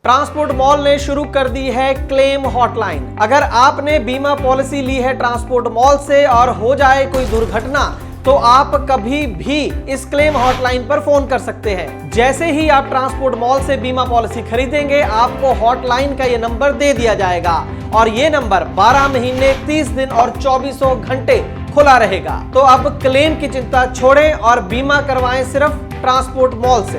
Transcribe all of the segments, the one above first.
Transport mall ने शुरू कर दी है क्लेम हॉटलाइन। अगर आपने बीमा पॉलिसी ली है ट्रांसपोर्ट मॉल से और हो जाए कोई दुर्घटना तो आप कभी भी इस क्लेम हॉटलाइन पर फोन कर सकते हैं। जैसे ही आप ट्रांसपोर्ट मॉल से बीमा पॉलिसी खरीदेंगे आपको हॉटलाइन का ये नंबर दे दिया जाएगा और ये नंबर 12 महीने 30 दिन और 24 घंटे खुला रहेगा। तो अब क्लेम की चिंता छोड़ें और बीमा करवाएं सिर्फ ट्रांसपोर्ट मॉल से।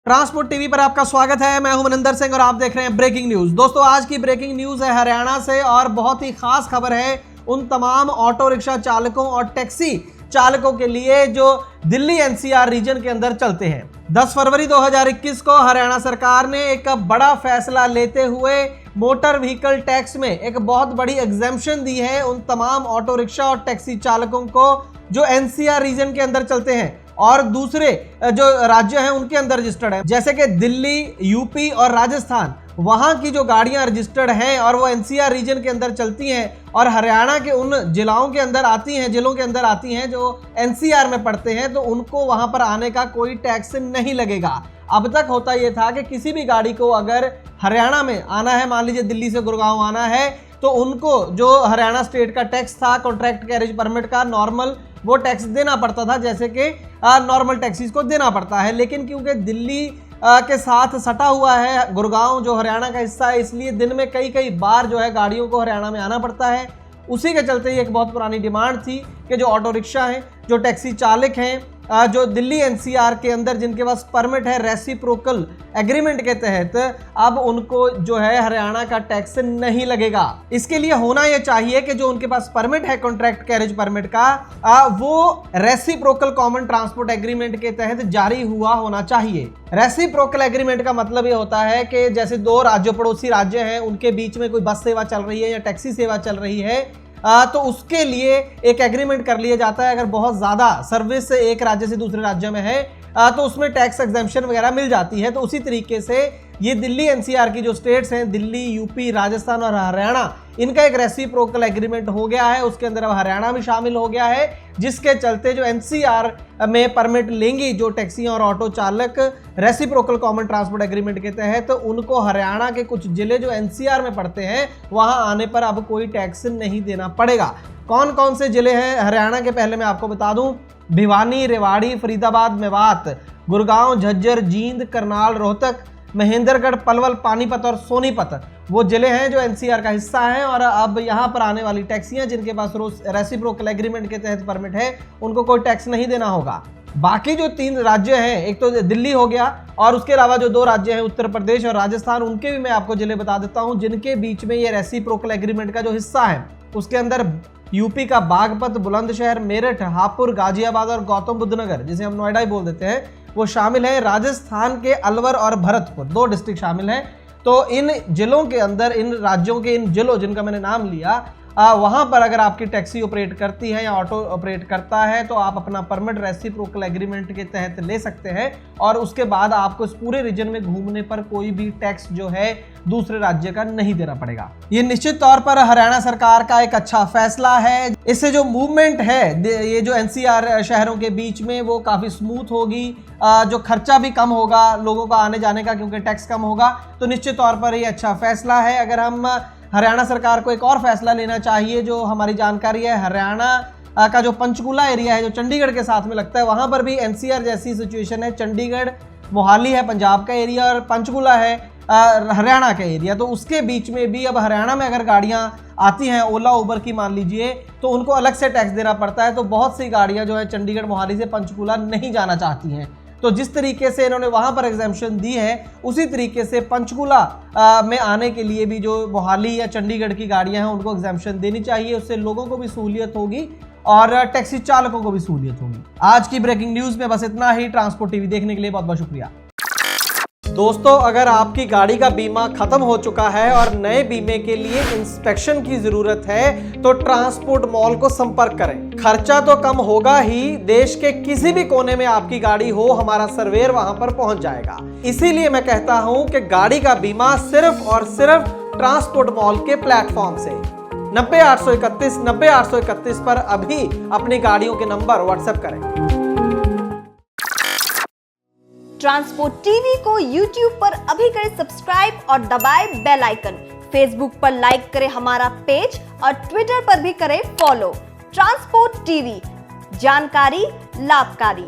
ट्रांसपोर्ट टीवी पर आपका स्वागत है। मैं हूं मनिंदर सिंह और आप देख रहे हैं ब्रेकिंग न्यूज। दोस्तों आज की ब्रेकिंग न्यूज है हरियाणा से और बहुत ही खास खबर है उन तमाम ऑटो रिक्शा चालकों और टैक्सी चालकों के लिए जो दिल्ली एनसीआर रीजन के अंदर चलते हैं। 10 फरवरी 2021 को हरियाणा सरकार ने एक बड़ा फैसला लेते हुए मोटर व्हीकल टैक्स में एक बहुत बड़ी एग्जेम्पशन दी है उन तमाम ऑटो रिक्शा और टैक्सी चालकों को जो एनसीआर रीजन के अंदर चलते हैं और दूसरे जो राज्य हैं उनके अंदर रजिस्टर्ड है, जैसे कि दिल्ली, यूपी और राजस्थान। वहां की जो गाड़ियां रजिस्टर्ड हैं और वो एनसीआर रीजन के अंदर चलती हैं और हरियाणा के उन जिलों के अंदर आती हैं जो एनसीआर में पड़ते हैं, तो उनको वहां पर आने का कोई टैक्स नहीं लगेगा। अब तक होता यह था कि किसी भी गाड़ी को अगर हरियाणा में आना है, मान लीजिए दिल्ली से गुड़गांव आना है, तो उनको जो हरियाणा स्टेट का टैक्स था कॉन्ट्रैक्ट कैरेज परमिट का नॉर्मल वो टैक्स देना पड़ता था, जैसे कि नॉर्मल टैक्सीज को देना पड़ता है। लेकिन क्योंकि दिल्ली के साथ सटा हुआ है गुड़गांव जो हरियाणा का हिस्सा है, इसलिए दिन में कई बार जो है गाड़ियों को हरियाणा में आना पड़ता है। उसी के चलते ही एक बहुत पुरानी डिमांड थी कि जो ऑटो रिक्शा हैं, जो टैक्सी चालक हैं, जो दिल्ली एनसीआर के अंदर जिनके पास परमिट है रेसिप्रोकल एग्रीमेंट के तहत, अब उनको जो है हरियाणा का टैक्स नहीं लगेगा। इसके लिए होना यह चाहिए कि जो उनके पास परमिट है कॉन्ट्रैक्ट कैरेज परमिट का, वो रेसिप्रोकल कॉमन ट्रांसपोर्ट एग्रीमेंट के तहत जारी हुआ होना चाहिए। रेसिप्रोकल एग्रीमेंट का मतलब ये होता है कि जैसे दो राज्य पड़ोसी राज्य हैं, उनके बीच में कोई बस सेवा चल रही है या टैक्सी सेवा चल रही है, तो उसके लिए एक एग्रीमेंट कर लिया जाता है। अगर बहुत ज़्यादा सर्विस एक राज्य से दूसरे राज्य में है तो उसमें टैक्स एग्जेम्पशन वगैरह मिल जाती है। तो उसी तरीके से ये दिल्ली एनसीआर की जो स्टेट्स हैं, दिल्ली, यूपी, राजस्थान और हरियाणा, इनका एक रेसिप्रोकल एग्रीमेंट हो गया है। उसके अंदर अब हरियाणा भी शामिल हो गया है, जिसके चलते जो एनसीआर में परमिट लेंगी जो टैक्सी और ऑटो चालक रेसिप्रोकल कॉमन ट्रांसपोर्ट एग्रीमेंट के तहत, तो उनको हरियाणा के कुछ जिले जो एनसीआर में पड़ते हैं वहां आने पर अब कोई टैक्स नहीं देना पड़ेगा। कौन कौन से जिले हैं हरियाणा के, पहले मैं आपको बता दूं। भिवानी, रेवाड़ी, फरीदाबाद, मेवात, गुड़गांव, झज्जर, जींद, करनाल, रोहतक, महेंद्रगढ़, पलवल, पानीपत और सोनीपत वो जिले हैं जो एनसीआर का हिस्सा हैं। और अब यहाँ पर आने वाली टैक्सियां जिनके पास रेसिप्रोकल एग्रीमेंट के तहत परमिट है, उनको कोई टैक्स नहीं देना होगा। बाकी जो 3 राज्य हैं, एक तो दिल्ली हो गया और उसके अलावा जो 2 राज्य हैं उत्तर प्रदेश और राजस्थान, उनके भी मैं आपको जिले बता देता हूं जिनके बीच में ये रेसिप्रोकल एग्रीमेंट का जो हिस्सा है। उसके अंदर यूपी का बागपत, बुलंदशहर, मेरठ, हापुड़, गाजियाबाद और गौतम बुद्ध नगर, जिसे हम नोएडा ही बोल देते हैं, वो शामिल है। राजस्थान के अलवर और भरतपुर 2 डिस्ट्रिक्ट शामिल हैं। तो इन जिलों के अंदर, इन राज्यों के इन जिलों जिनका मैंने नाम लिया, वहां पर अगर आपकी टैक्सी ऑपरेट करती है या ऑटो ऑपरेट करता है तो आप अपना परमिट रेसिप्रोकल एग्रीमेंट के तहत ले सकते हैं और उसके बाद आपको इस पूरे रीजन में घूमने पर कोई भी टैक्स जो है दूसरे राज्य का नहीं देना पड़ेगा। ये निश्चित तौर पर हरियाणा सरकार का एक अच्छा फैसला है। इससे जो मूवमेंट है ये जो एनसीआर शहरों के बीच में वो काफी स्मूथ होगी, जो खर्चा भी कम होगा लोगों का आने जाने का क्योंकि टैक्स कम होगा। तो निश्चित तौर पर ये अच्छा फैसला है। अगर हम हरियाणा सरकार को एक और फैसला लेना चाहिए, जो हमारी जानकारी है हरियाणा का जो पंचकूला एरिया है जो चंडीगढ़ के साथ में लगता है, वहां पर भी एनसीआर जैसी सिचुएशन है। चंडीगढ़, मोहाली है पंजाब का एरिया और पंचकूला है हरियाणा का एरिया। तो उसके बीच में भी अब हरियाणा में अगर गाड़ियां आती हैं ओला उबर की मान लीजिए, तो उनको अलग से टैक्स देना पड़ता है। तो बहुत सी गाड़ियां जो है चंडीगढ़, मोहाली से पंचकूला नहीं जाना चाहती हैं। तो जिस तरीके से इन्होंने वहां पर एग्जेम्पशन दी है, उसी तरीके से पंचकूला में आने के लिए भी जो मोहाली या चंडीगढ़ की गाड़ियां हैं उनको एग्जेम्पशन देनी चाहिए। उससे लोगों को भी सहूलियत होगी और टैक्सी चालकों को भी सहूलियत होगी। आज की ब्रेकिंग न्यूज में बस इतना ही। ट्रांसपोर्ट टीवी देखने के लिए बहुत बहुत शुक्रिया। दोस्तों अगर आपकी गाड़ी का बीमा खत्म हो चुका है और नए बीमे के लिए इंस्पेक्शन की जरूरत है तो ट्रांसपोर्ट मॉल को संपर्क करें। खर्चा तो कम होगा ही, देश के किसी भी कोने में आपकी गाड़ी हो, हमारा सर्वेयर वहां पर पहुंच जाएगा। इसीलिए मैं कहता हूं कि गाड़ी का बीमा सिर्फ और सिर्फ ट्रांसपोर्ट मॉल के प्लेटफॉर्म से 90-831 पर अभी अपनी गाड़ियों के नंबर व्हाट्सएप करें। ट्रांसपोर्ट टीवी को यूट्यूब पर अभी करें सब्सक्राइब और दबाएं बेल आइकन। फेसबुक पर लाइक करें हमारा पेज और ट्विटर पर भी करें फॉलो। ट्रांसपोर्ट टीवी, जानकारी लाभकारी।